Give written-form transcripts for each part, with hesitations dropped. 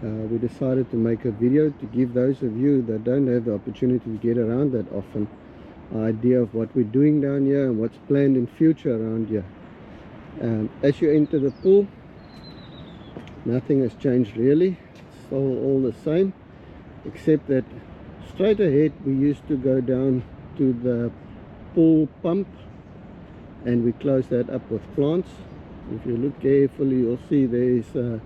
we decided to make a video to give those of you that don't have the opportunity to get around that often an idea of what we're doing down here and what's planned in future around here. As you enter the pool, nothing has changed really. It's still all the same, except that straight ahead we used to go down to the pool pump and we close that up with plants. If you look carefully, you'll see there's the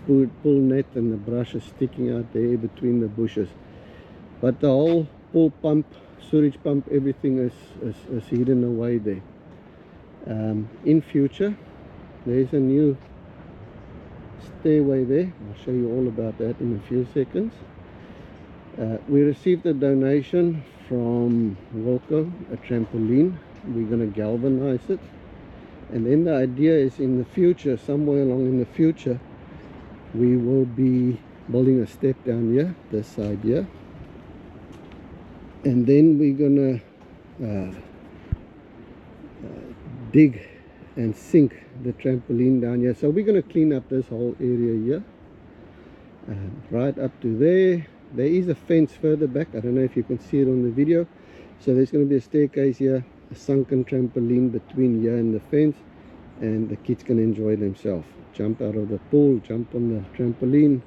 pool net and the brushes sticking out there between the bushes. But the whole pool pump, sewage pump, everything is hidden away there. In future, there's a new stairway there. I'll show you all about that in a few seconds. We received a donation from Wilco, a trampoline. We're going to galvanize it, and then the idea is in the future, somewhere along in the future, we will be building a step down here, this side here, and then we're going to dig and sink the trampoline down here. So we're going to clean up this whole area here, right up to there. There is a fence further back. I don't know if you can see it on the video. So there's going to be a staircase here, a sunken trampoline between here and the fence, and the kids can enjoy themselves. Jump out of the pool, jump on the trampoline.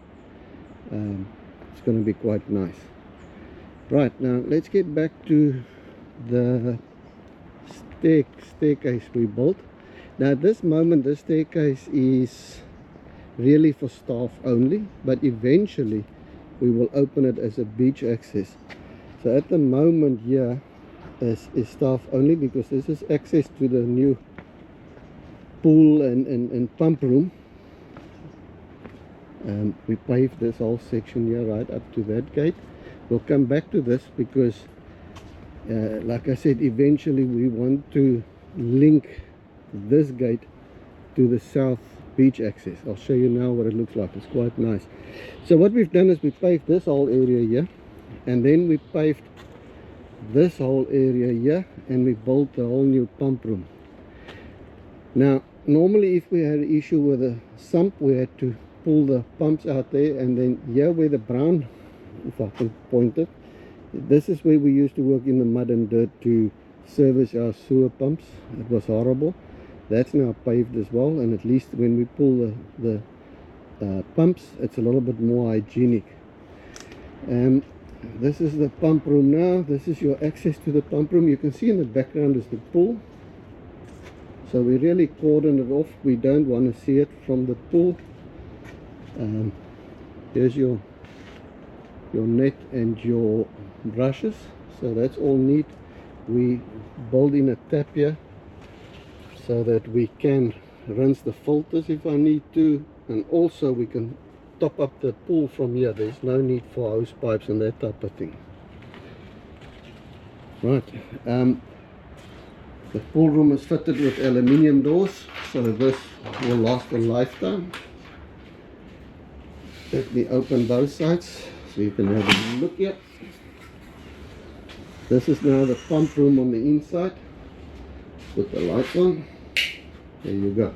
It's going to be quite nice. Right, now let's get back to the staircase we built. Now at this moment, this staircase is really for staff only, but eventually we will open it as a beach access. So at the moment here is staff only, because this is access to the new pool and pump room. We paved this whole section here right up to that gate. We'll come back to this because like I said, eventually we want to link this gate to the south beach access. I'll show you now what it looks like. It's quite nice. So what we've done is we paved this whole area here, and then we paved this whole area here, and we built a whole new pump room. Now normally if we had an issue with a sump, we had to pull the pumps out there, and then here where the brown, if I can point it, this is where we used to work in the mud and dirt to service our sewer pumps. It was horrible. That's now paved as well, and at least when we pull the pumps, it's a little bit more hygienic. This is the pump room now. This is your access to the pump room. You can see in the background is the pool. So we really cordoned it off. We don't want to see it from the pool. Here's your net and your brushes. So that's all neat. We build in a tap here so that we can rinse the filters if I need to, and also we can top up the pool from here. There's no need for hose pipes and that type of thing. Right, the pool room is fitted with aluminium doors, so this will last a lifetime. Let me open both sides so you can have a look here. This is now the pump room on the inside. Put the lights on. There you go.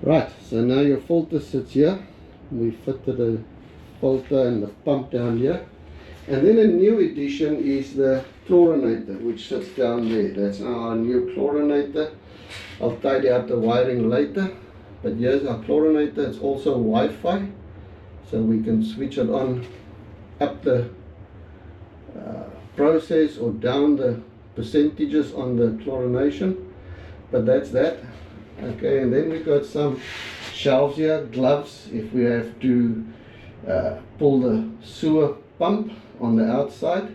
Right, so now your filter sits here. We fitted a filter and the pump down here. And then a new addition is the chlorinator, which sits down there. That's our new chlorinator. I'll tidy out the wiring later. But here's our chlorinator. It's also Wi-Fi, so we can switch it on up the process or down the percentages on the chlorination. But that's that. Okay, and then we've got some shelves here, gloves if we have to pull the sewer pump on the outside.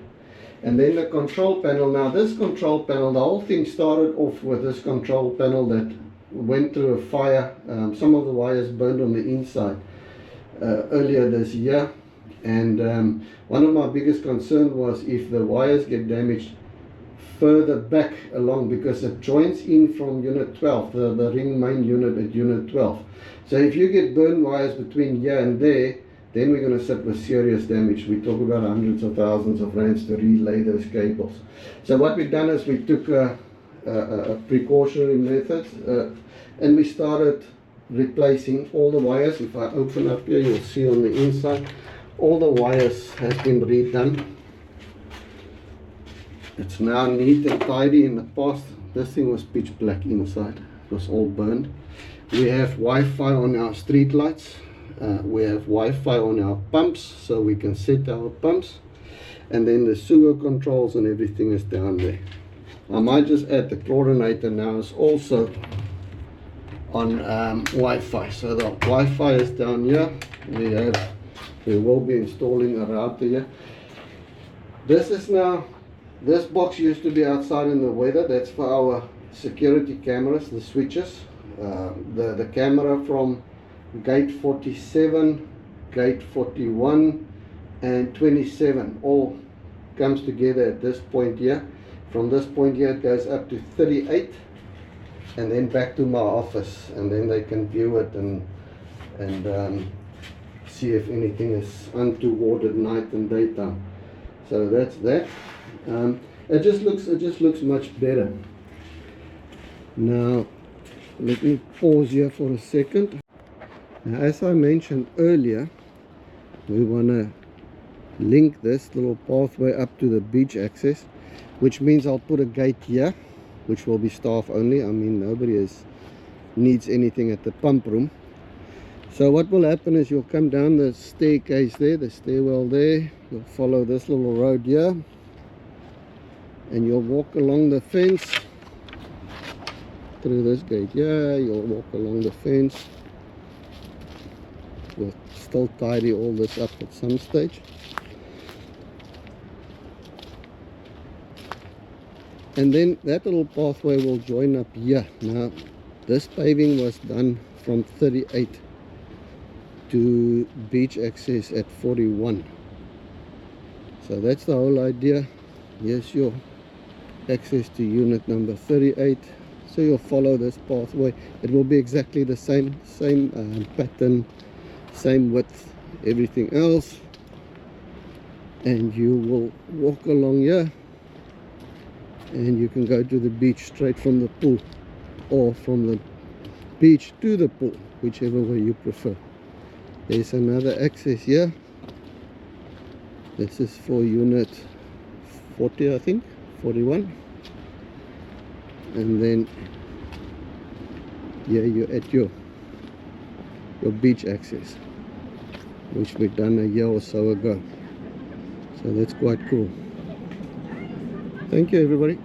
And then the control panel. Now this control panel, the whole thing started off with this control panel that went through a fire. Some of the wires burned on the inside earlier this year, and one of my biggest concerns was if the wires get damaged further back along, because it joins in from unit 12, the ring main unit at unit 12. So if you get burn wires between here and there, then we're going to sit with serious damage. We talk about hundreds of thousands of rands to relay those cables. So what we've done is we took a precautionary method, and we started replacing all the wires. If I open up here, you'll see on the inside all the wires has been redone. It's now neat and tidy. In the past this thing was pitch black inside, it was all burned. We have Wi-Fi on our street lights, we have Wi-Fi on our pumps, so we can set our pumps, and then the sewer controls and everything is down there. I might just add the chlorinator now is also on Wi-Fi, so the Wi-Fi is down here. We will be installing a router here. This box used to be outside in the weather. That's for our security cameras, the switches. The camera from gate 47, gate 41 and 27 all comes together at this point here. From this point here it goes up to 38 and then back to my office, and then they can view it and see if anything is untoward at night and daytime. So that's that. It just looks much better. Now let me pause here for a second. Now, as I mentioned earlier, we want to link this little pathway up to the beach access, which means I'll put a gate here, which will be staff only. I mean, nobody needs anything at the pump room. So what will happen is you'll come down the staircase there, the stairwell there, you'll follow this little road here, and you'll walk along the fence through this gate here. You'll walk along the fence. We'll still tidy all this up at some stage, and then that little pathway will join up here. Now this paving was done from 38 to beach access at 41, so that's the whole idea. Here's your access to unit number 38, so you'll follow this pathway. It will be exactly the same pattern, same width, everything else, and you will walk along here and you can go to the beach straight from the pool, or from the beach to the pool, whichever way you prefer. There's another access here. This is for unit 40, I think, 41, and then here you're at your beach access, which we've done a year or so ago. So that's quite cool. Thank you, everybody.